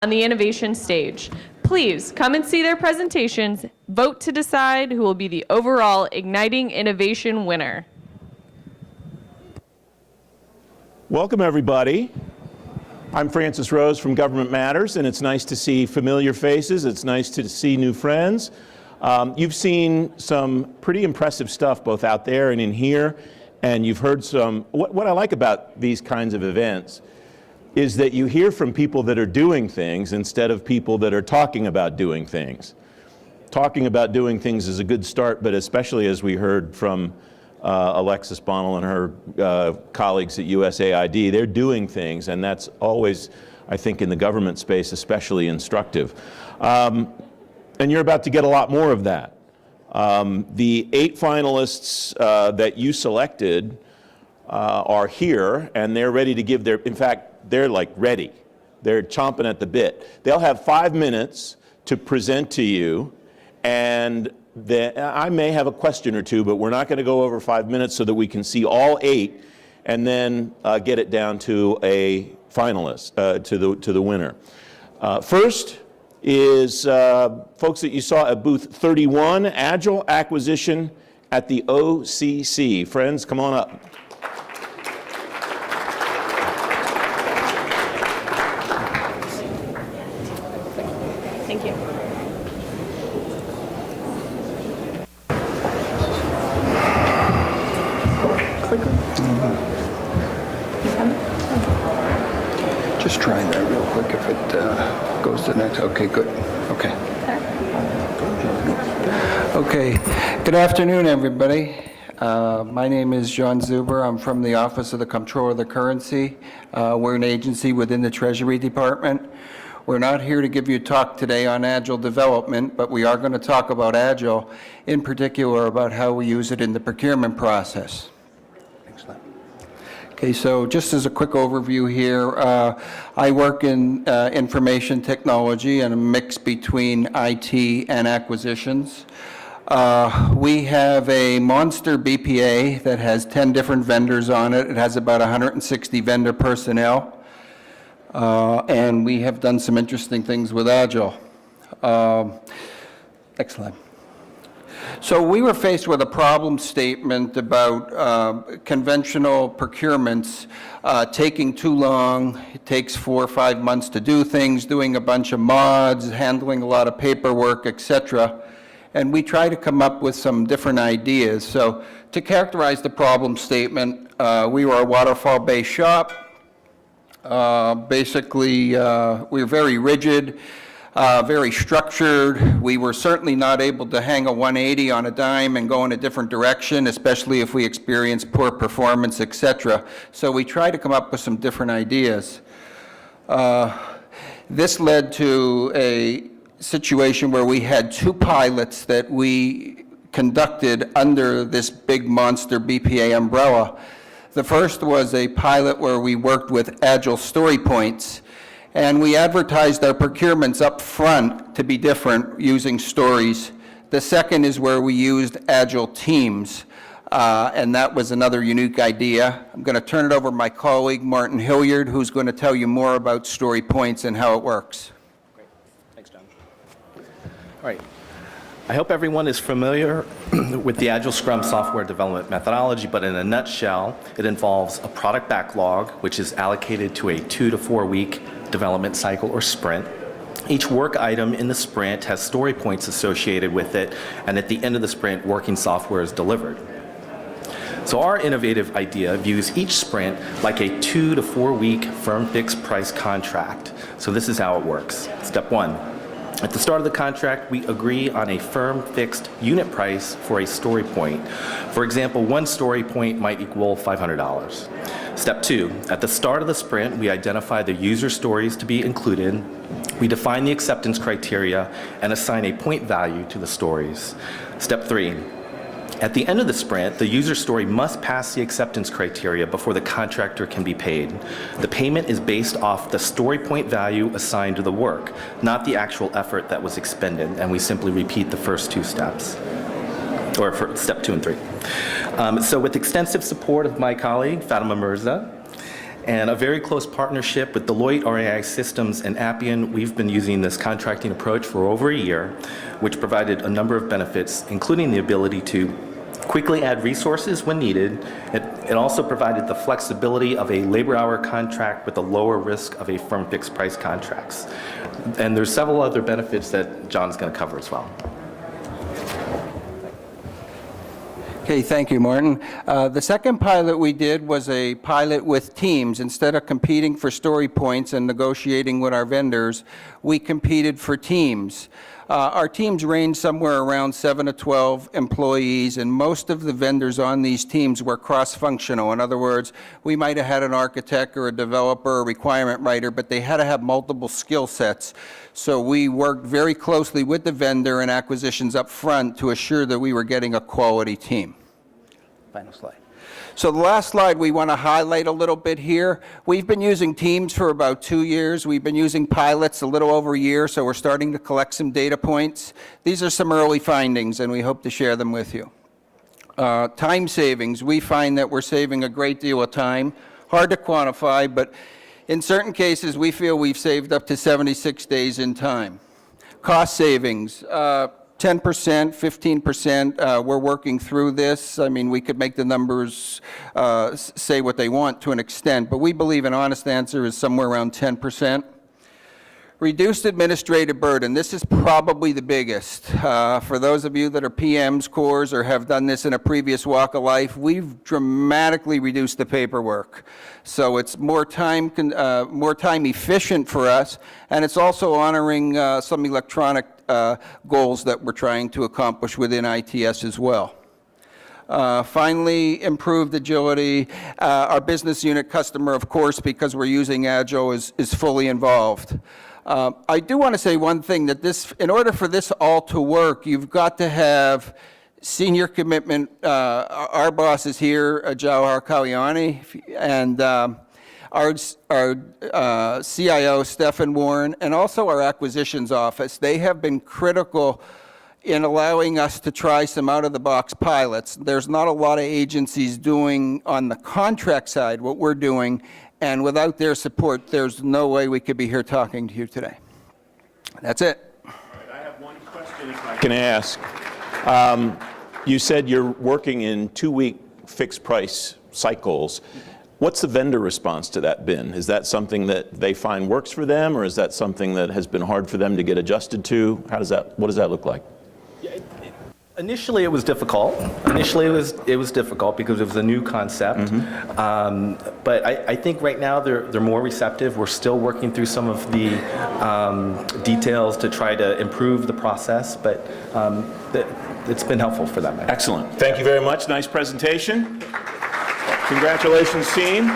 on the innovation stage. Please come and see their presentations. Vote to decide who will be the overall Igniting Innovation winner. Welcome, everybody. I'm Francis Rose from Government Matters, and it's nice to see familiar faces. It's nice to see new friends. You've seen some pretty impressive stuff both out there and in here, and you've heard some. What I like about these kinds of events is that you hear from people that are doing things instead of people that are talking about doing things. Talking about doing things is a good start, but especially as we heard from Alexis Bonnell and her colleagues at USAID, they're doing things, and that's always, I think, in the government space, especially instructive. And you're about to get a lot more of that. The 8 finalists that you selected are here, and they're ready to give their, in fact, they're like ready. They're chomping at the bit. They'll have 5 minutes to present to you, and I may have a question or two, but we're not going to go over 5 minutes so that we can see all 8 and then get it down to a finalist, to the winner. First is folks that you saw at booth 31, Agile Acquisition at the OCC. Friends, come on up. Thank you. Just try that real quick if it goes to the next. Okay, good. Okay. Okay. Good afternoon, everybody. My name is John Zuber. I'm from the Office of the Comptroller of the Currency. We're an agency within the Treasury Department. We're not here to give you a talk today on Agile development, but we are going to talk about Agile, in particular about how we use it in the procurement process. Excellent. Okay, so just as a quick overview here, I work in information technology and a mix between IT and acquisitions. We have a monster BPA that has 10 different vendors on it. It has about 160 vendor personnel. And we have done some interesting things with Agile. Excellent. So we were faced with a problem statement about conventional procurements taking too long. It takes 4 or 5 months to do things, doing a bunch of mods, handling a lot of paperwork, etc. And we try to come up with some different ideas. So to characterize the problem statement, we were a waterfall-based shop. Basically, we were very rigid, very structured. We were certainly not able to hang a 180 on a dime and go in a different direction, especially if we experienced poor performance, etc. So we tried to come up with some different ideas. This led to a situation where we had 2 pilots that we conducted under this big monster BPA umbrella. The first was a pilot where we worked with Agile Story Points, and we advertised our procurements up front to be different using stories. The second is where we used Agile Teams, and that was another unique idea. I'm going to turn it over to my colleague, Martin Hilliard, who's going to tell you more about Story Points and how it works. Great. Thanks, John. All right. I hope everyone is familiar with the Agile Scrum software development methodology, but in a nutshell, it involves a product backlog, which is allocated to a 2 to 4 week development cycle or sprint. Each work item in the sprint has story points associated with it, and at the end of the sprint, working software is delivered. So our innovative idea views each sprint like a 2 to 4 week firm fixed price contract. So this is how it works. Step 1. At the start of the contract, we agree on a firm fixed unit price for a story point. For example, 1 story point might equal $500. Step 2, at the start of the sprint, we identify the user stories to be included. We define the acceptance criteria and assign a point value to the stories. Step 3, at the end of the sprint, the user story must pass the acceptance criteria before the contractor can be paid. The payment is based off the story point value assigned to the work, not the actual effort that was expended, and we simply repeat the first 2 steps, or for step 2 and 3. So with extensive support of my colleague, Fatima Mirza, and a very close partnership with Deloitte, RAI Systems, and Appian. We've been using this contracting approach for over a year, which provided a number of benefits, including the ability to quickly add resources when needed. It also provided the flexibility of a labor hour contract with a lower risk of a firm fixed price contracts. And there's several other benefits that John's going to cover as well. Okay, thank you, Martin. The second pilot we did was a pilot with teams. Instead of competing for story points and negotiating with our vendors, we competed for teams. Our teams range somewhere around 7 to 12 employees, and most of the vendors on these teams were cross-functional. In other words, we might have had an architect or a developer or requirement writer, but they had to have multiple skill sets. So we worked very closely with the vendor and acquisitions up front to assure that we were getting a quality team. Final slide. So the last slide we want to highlight a little bit here. We've been using Teams for about 2 years. We've been using pilots a little over a year, so we're starting to collect some data points. These are some early findings, and we hope to share them with you. Time savings. We find that we're saving a great deal of time. Hard to quantify, but in certain cases, we feel we've saved up to 76 days in time. Cost savings. 10%, 15%, we're working through this. I mean, we could make the numbers say what they want to an extent, but we believe an honest answer is somewhere around 10%. Reduced administrative burden. This is probably the biggest. For those of you that are PMs, cores, or have done this in a previous walk of life, we've dramatically reduced the paperwork. So it's more time efficient for us, and it's also honoring some electronic goals that we're trying to accomplish within ITS as well. Finally, improved agility. Our business unit customer, of course, because we're using Agile, is fully involved. I do want to say one thing, that in order for this all to work, you've got to have senior commitment. Our boss is here, Jawahar Kalyani, and our CIO, Stephen Warren, and also our acquisitions office. They have been critical in allowing us to try some out-of-the-box pilots. There's not a lot of agencies doing on the contract side what we're doing, and without their support, there's no way we could be here talking to you today. That's it. All right, I have one question if I can ask. You said you're working in 2-week fixed price cycles. What's the vendor response to that been? Is that something that they find works for them, or is that something that has been hard for them to get adjusted to? What does that look like? Initially, it was difficult. It was difficult because it was a new concept. But I think right now they're more receptive. We're still working through some of the details to try to improve the process, but it's been helpful for them. Excellent. Thank you very much. Nice presentation. Congratulations, team.